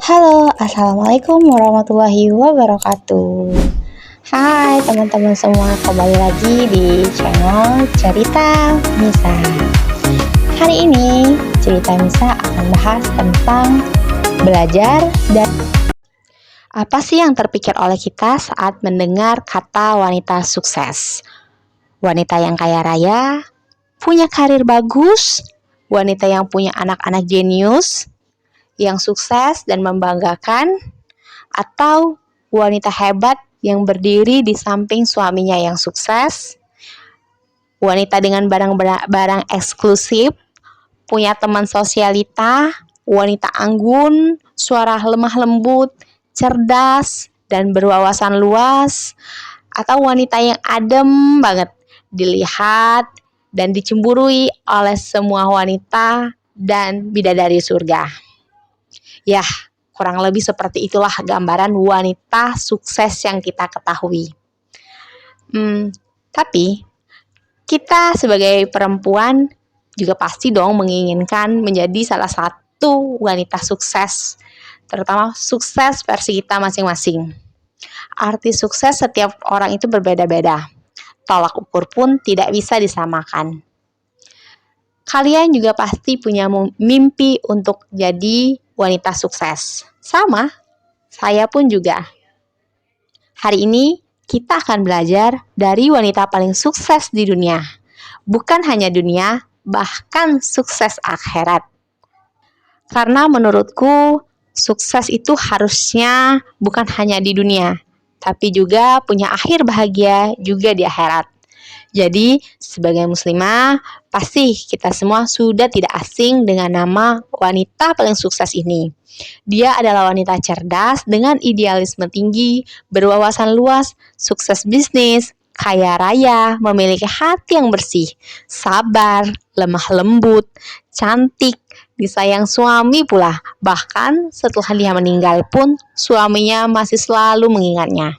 Halo, Assalamualaikum warahmatullahi wabarakatuh. Hai teman-teman semua, kembali lagi di channel Cerita Misa. Hari ini Cerita Misa akan bahas tentang belajar dan apa sih yang terpikir oleh kita saat mendengar kata wanita sukses. Wanita yang kaya raya, punya karir bagus, wanita yang punya anak-anak jenius, yang sukses dan membanggakan, atau wanita hebat yang berdiri di samping suaminya yang sukses, wanita dengan barang eksklusif, punya teman sosialita, wanita anggun, suara lemah lembut, cerdas, dan berwawasan luas, atau wanita yang adem banget, dilihat dan dicemburui oleh semua wanita dan bidadari surga. Yah, kurang lebih seperti itulah gambaran wanita sukses yang kita ketahui. Tapi kita sebagai perempuan juga pasti dong menginginkan menjadi salah satu wanita sukses, terutama sukses versi kita masing-masing. Arti sukses setiap orang itu berbeda-beda. Tolak ukur pun tidak bisa disamakan. Kalian juga pasti punya mimpi untuk jadi wanita sukses. Sama, saya pun juga. Hari ini kita akan belajar dari wanita paling sukses di dunia. Bukan hanya dunia, bahkan sukses akhirat. Karena menurutku, sukses itu harusnya bukan hanya di dunia, tapi juga punya akhir bahagia juga di akhirat. Jadi, sebagai muslimah, pasti kita semua sudah tidak asing dengan nama wanita paling sukses ini. Dia adalah wanita cerdas dengan idealisme tinggi, berwawasan luas, sukses bisnis, kaya raya, memiliki hati yang bersih, sabar, lemah lembut, cantik, disayang suami pula. Bahkan setelah dia meninggal pun, suaminya masih selalu mengingatnya.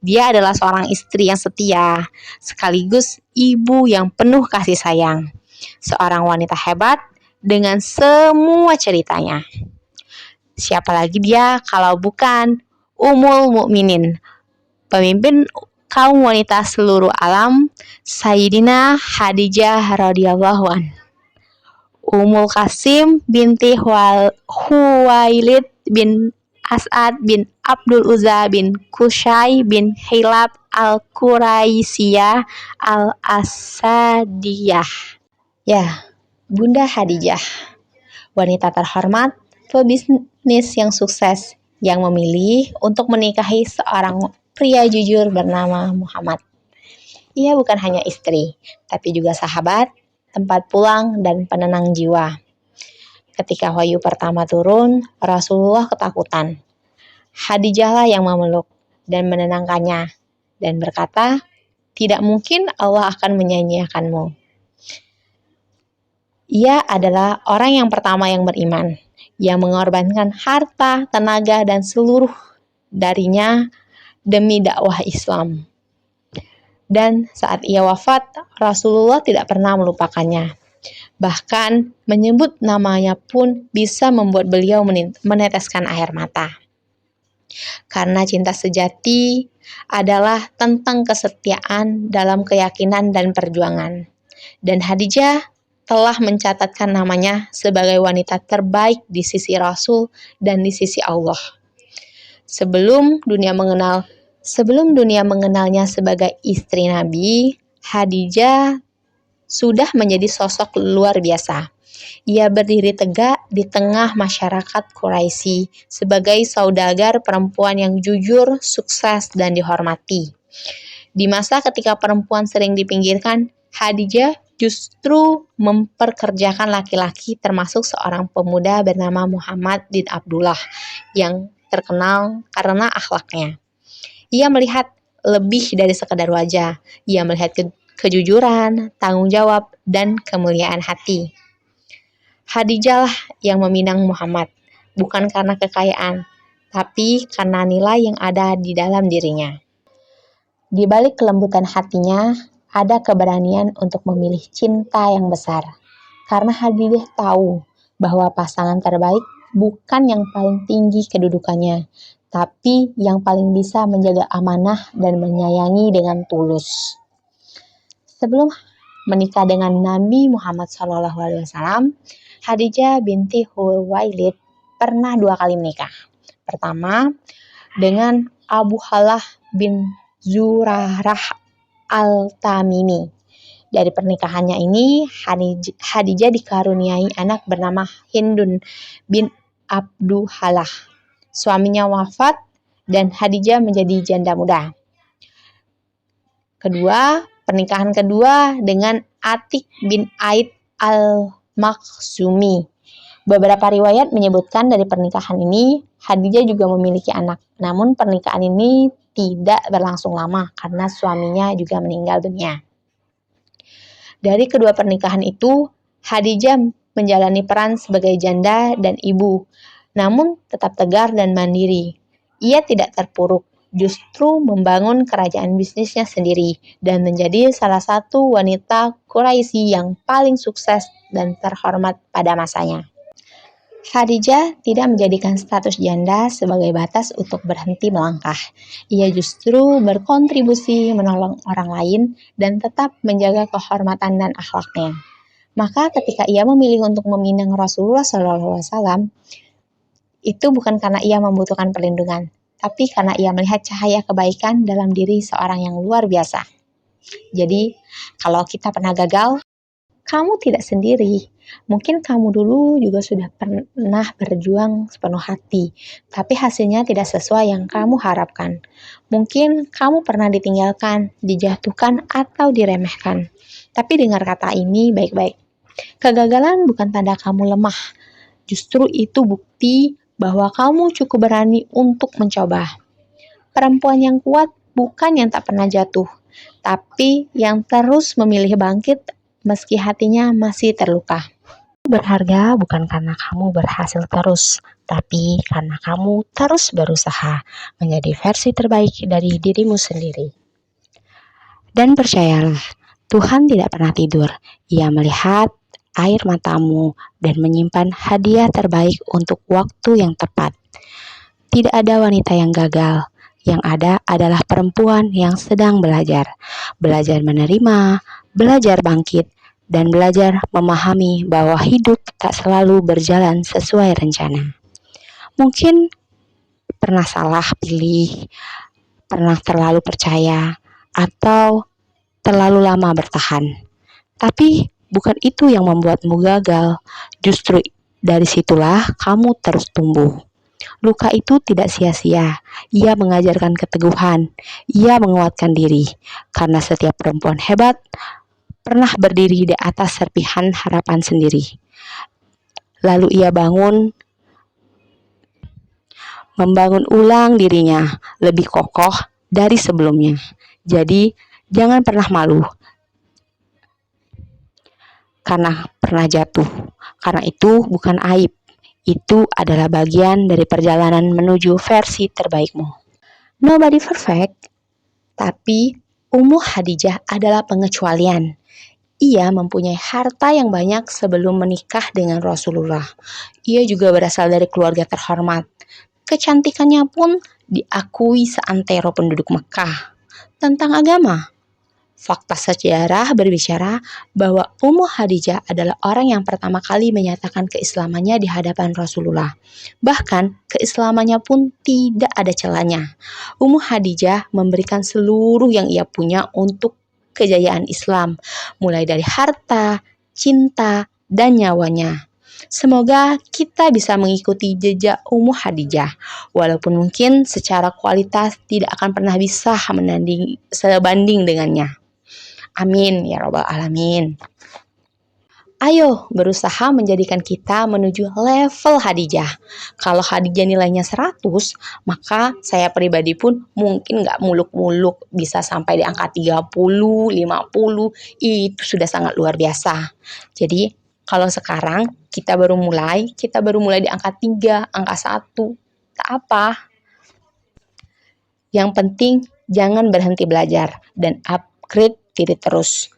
Dia adalah seorang istri yang setia, sekaligus ibu yang penuh kasih sayang. Seorang wanita hebat dengan semua ceritanya. Siapa lagi dia kalau bukan Ummul Mukminin, pemimpin kaum wanita seluruh alam, Sayyidina Khadijah radhiyallahu anha. Ummul Qasim binti Huwailid bin As'ad bin Abdul Uzza bin Qusay bin Hilab al-Quraisyah al-Asadiyah. Ya, Bunda Khadijah, wanita terhormat, pebisnis yang sukses, yang memilih untuk menikahi seorang pria jujur bernama Muhammad. Ia bukan hanya istri, tapi juga sahabat, tempat pulang, dan penenang jiwa. Ketika wahyu pertama turun, Rasulullah ketakutan. Khadijahlah yang memeluk dan menenangkannya dan berkata, tidak mungkin Allah akan menyanyiakanmu. Ia adalah orang yang pertama yang beriman, yang mengorbankan harta, tenaga, dan seluruh darinya demi dakwah Islam. Dan saat ia wafat, Rasulullah tidak pernah melupakannya. Bahkan menyebut namanya pun bisa membuat beliau meneteskan air mata. Karena cinta sejati adalah tentang kesetiaan dalam keyakinan dan perjuangan. Dan Khadijah telah mencatatkan namanya sebagai wanita terbaik di sisi Rasul dan di sisi Allah. Sebelum dunia mengenalnya sebagai istri Nabi, Khadijah sudah menjadi sosok luar biasa. Ia berdiri tegak di tengah masyarakat Quraisy sebagai saudagar perempuan yang jujur, sukses, dan dihormati. Di masa ketika perempuan sering dipinggirkan, Khadijah justru memperkerjakan laki-laki, termasuk seorang pemuda bernama Muhammad bin Abdullah yang terkenal karena akhlaknya. Ia melihat lebih dari sekadar wajah. Ia melihat kejujuran, tanggung jawab, dan kemuliaan hati. Khadijah lah yang meminang Muhammad, bukan karena kekayaan, tapi karena nilai yang ada di dalam dirinya. Di balik kelembutan hatinya, ada keberanian untuk memilih cinta yang besar. Karena Khadijah tahu bahwa pasangan terbaik bukan yang paling tinggi kedudukannya, tapi yang paling bisa menjaga amanah dan menyayangi dengan tulus. Sebelum menikah dengan Nabi Muhammad SAW, Khadijah binti Khuwailid pernah 2 kali menikah. Pertama, dengan Abu Halah bin Zurarah Al-Tamimi. Dari pernikahannya ini, Khadijah dikaruniai anak bernama Hindun bin Abdu Halah. Suaminya wafat dan Khadijah menjadi janda muda. Pernikahan kedua dengan Atik bin Aid al-Makhzumi. Beberapa riwayat menyebutkan dari pernikahan ini, Khadijah juga memiliki anak. Namun pernikahan ini tidak berlangsung lama karena suaminya juga meninggal dunia. Dari kedua pernikahan itu, Khadijah menjalani peran sebagai janda dan ibu, namun tetap tegar dan mandiri. Ia tidak terpuruk, justru membangun kerajaan bisnisnya sendiri dan menjadi salah satu wanita Quraisy yang paling sukses dan terhormat pada masanya. Khadijah tidak menjadikan status janda sebagai batas untuk berhenti melangkah. Ia justru berkontribusi menolong orang lain dan tetap menjaga kehormatan dan akhlaknya. Maka ketika ia memilih untuk meminang Rasulullah SAW, itu bukan karena ia membutuhkan perlindungan, tapi karena ia melihat cahaya kebaikan dalam diri seorang yang luar biasa. Jadi, kalau kita pernah gagal, kamu tidak sendiri. Mungkin kamu dulu juga sudah pernah berjuang sepenuh hati, tapi hasilnya tidak sesuai yang kamu harapkan. Mungkin kamu pernah ditinggalkan, dijatuhkan, atau diremehkan. Tapi dengar kata ini baik-baik. Kegagalan bukan tanda kamu lemah. Justru itu bukti bahwa kamu cukup berani untuk mencoba. Perempuan yang kuat bukan yang tak pernah jatuh, tapi yang terus memilih bangkit meski hatinya masih terluka. Berharga bukan karena kamu berhasil terus, tapi karena kamu terus berusaha menjadi versi terbaik dari dirimu sendiri. Dan percayalah, Tuhan tidak pernah tidur. Ia melihat air matamu dan menyimpan hadiah terbaik untuk waktu yang tepat. Tidak ada wanita yang gagal. Yang ada adalah perempuan yang sedang belajar menerima, belajar bangkit, dan belajar memahami bahwa hidup tak selalu berjalan sesuai rencana. Mungkin pernah salah pilih, pernah terlalu percaya, atau terlalu lama bertahan. Tapi bukan itu yang membuatmu gagal. Justru dari situlah kamu terus tumbuh. Luka itu tidak sia-sia. Ia mengajarkan keteguhan. Ia menguatkan diri. Karena setiap perempuan hebat pernah berdiri di atas serpihan harapan sendiri. Lalu ia membangun ulang dirinya lebih kokoh dari sebelumnya. Jadi, jangan pernah malu karena pernah jatuh. Karena itu bukan aib. Itu adalah bagian dari perjalanan menuju versi terbaikmu. Nobody perfect, tapi Ummu Khadijah adalah pengecualian. Ia mempunyai harta yang banyak sebelum menikah dengan Rasulullah. Ia juga berasal dari keluarga terhormat. Kecantikannya pun diakui seantero penduduk Mekah. Tentang agama, fakta sejarah berbicara bahwa Ummu Khadijah adalah orang yang pertama kali menyatakan keislamannya di hadapan Rasulullah. Bahkan, keislamannya pun tidak ada celahnya. Ummu Khadijah memberikan seluruh yang ia punya untuk kejayaan Islam, mulai dari harta, cinta, dan nyawanya. Semoga kita bisa mengikuti jejak Ummu Khadijah, walaupun mungkin secara kualitas tidak akan pernah bisa sebanding dengannya. Amin ya rabbal alamin. Ayo berusaha menjadikan kita menuju level Khadijah. Kalau Khadijah nilainya 100, maka saya pribadi pun mungkin gak muluk-muluk, bisa sampai di angka 30, 50, itu sudah sangat luar biasa. Jadi kalau sekarang kita baru mulai di angka 3, angka 1, tak apa. Yang penting jangan berhenti belajar dan upgrade diri terus.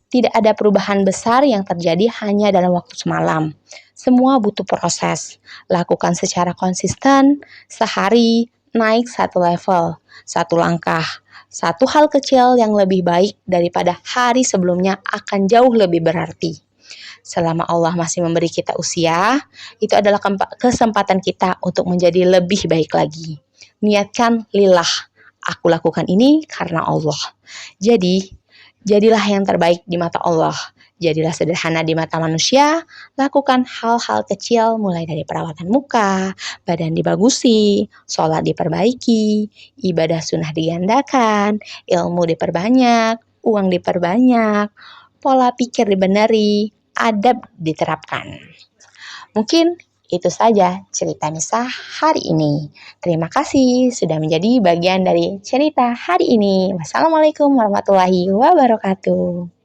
Tidak ada perubahan besar yang terjadi hanya dalam waktu semalam. Semua butuh proses. Lakukan secara konsisten, sehari naik satu level, satu langkah. Satu hal kecil yang lebih baik daripada hari sebelumnya akan jauh lebih berarti. Selama Allah masih memberi kita usia, itu adalah kesempatan kita untuk menjadi lebih baik lagi. Niatkan lillah. Aku lakukan ini karena Allah. Jadi, jadilah yang terbaik di mata Allah. Jadilah sederhana di mata manusia. Lakukan hal-hal kecil mulai dari perawatan muka, badan dibagusi, sholat diperbaiki, ibadah sunnah digandakan, ilmu diperbanyak, uang diperbanyak, pola pikir dibeneri, adab diterapkan. Mungkin itu saja cerita Nisa hari ini. Terima kasih sudah menjadi bagian dari cerita hari ini. Wassalamualaikum warahmatullahi wabarakatuh.